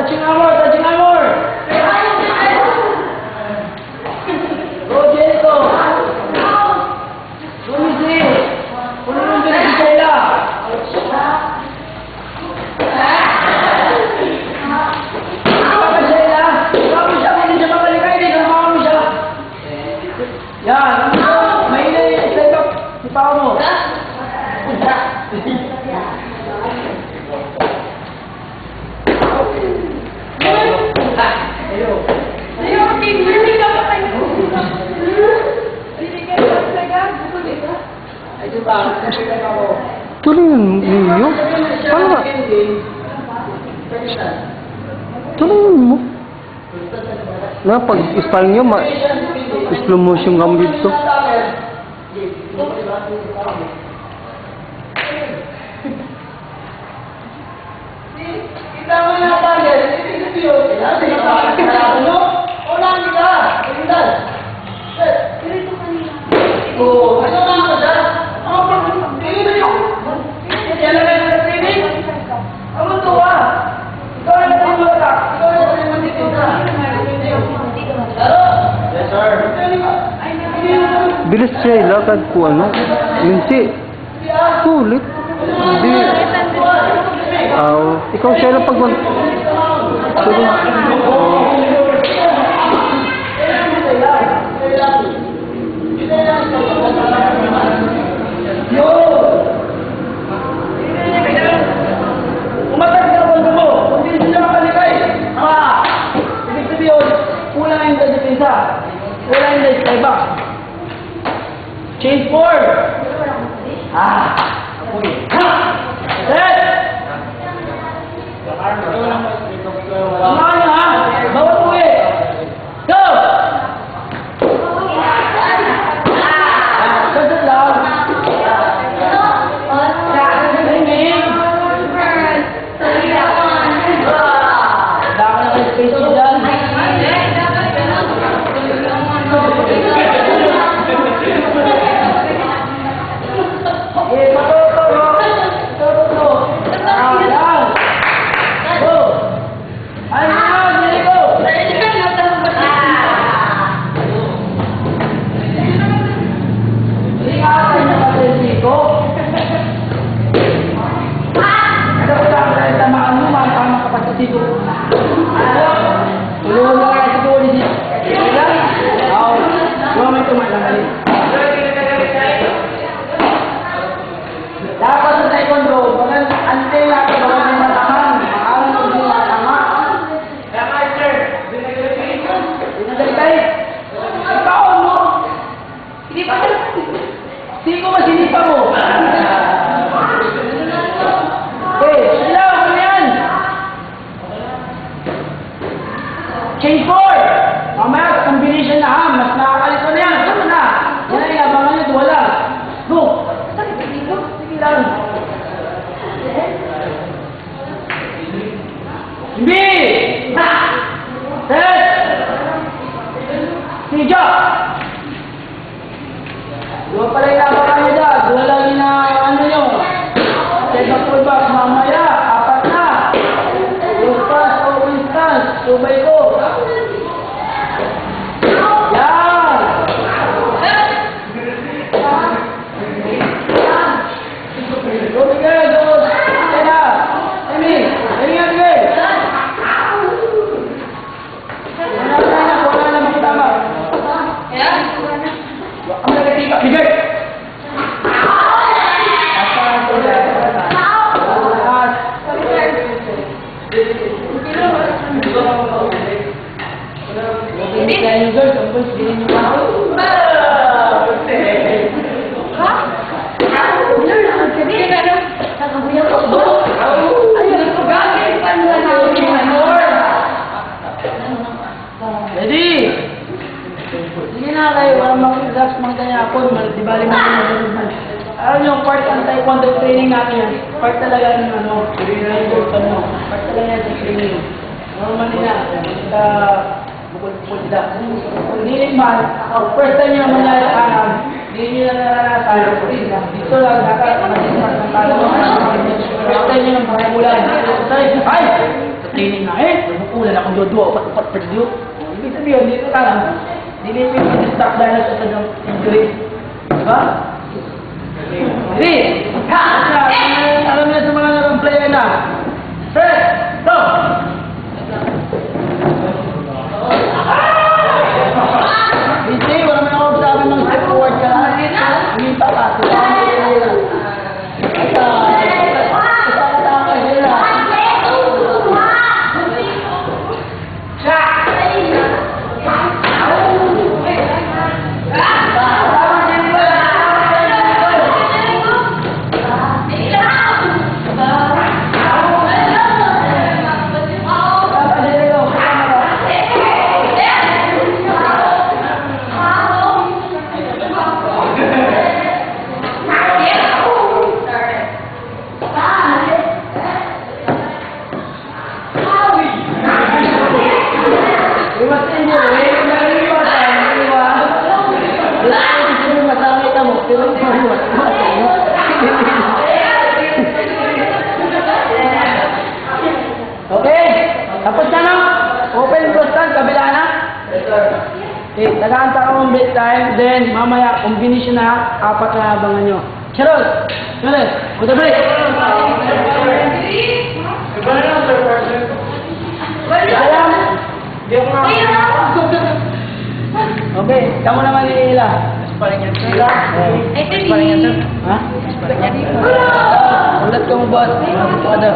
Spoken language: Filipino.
touching armor, touching armor! Go, Jericho! Go, Missy! Kunin yung dyan si Sheila! Baka Sheila! Baka mo siya, hindi siya makalikay, hindi siya makamu siya! Yan! May set up si Pao mo! Tuloy ninyo? Paano ba? Tuloy mo? Na pag-style nyo, slow motion kami dito. Kita mo na panel, ibig yun. Ano? Ulan ka! Tingnan! Oo, ano nga ako dyan? Tingnan nyo! Yan lang yung training? Ano to ah? Ikaw yung pumulata. Ikaw yung pumulata. Hello? Yes, sir. Bilis siya ilakad ko ano? Minsi. Sulit. Hindi. Ikaw siya lang pag-wan. Sige. Umatag sa bando mo. Kung hindi sila makalikay. Ibig sabihin, kulang yung depensa. Kulang yung iba. Change forward. Set! Samahan niyo ha! Bawat uwi! Go! Sandot lang. Timing. Daka na kayo space nyo dyan. Dapat sa taekwondo, bagan ante lang ito, bagan may mataman. Maalam ko hindi matama. Kaya kayo, sir, binagalikay. Ikaw, mo? Sinipa ka. Sino ba sinipa mo? Okay, sila, ano yan? Change forward. Mamaya, combination na ha, mas nakakalito na yan. Saan na? Yan ay abangan nyo, wala. Go! Lang. Hindi! Set! Tiga! Dua pala yung napakan nyo dyan. Dua lang yung ano nyo. Set up full box. Mamaya, apat na. Full pass o instance. Subay ko. Ready? Sige na kayo, walang mag-relax mga kanyapon, di bali mo na. Alam nyo, part ang taekwondo training natin yan. Part talaga ng ano, part talaga yan sa training. Normally na, bukod-bukod sila. Kung hindi man, first time nyo mangyari kanan, hindi nyo na naranasan. Dito lang, nakakasipas ng kanan. First time nyo nang pangamulan. Ay! Sa training na eh! ulan akong dodo, pat perdiyo. Ibig sabihin, dito ka lang. Hindi mo yung stop dahil sa sadang injury. Diba? Ready? Ha! Alam niya sa mga larong player na. Set! Go! Hindi, wala mo na ako sabi ng step forward ka lang. Hindi pa ka. Okay, tapos na no? Open close stand, kabila na? Yes, sir. Okay, tagaanta ko ng break time, then mamaya, combination na, 4 na abangan nyo. Charol! Charol! Go to break! Okay, kamu naman nila. Nila? Ha? Ulat ka mo, boss. Ano?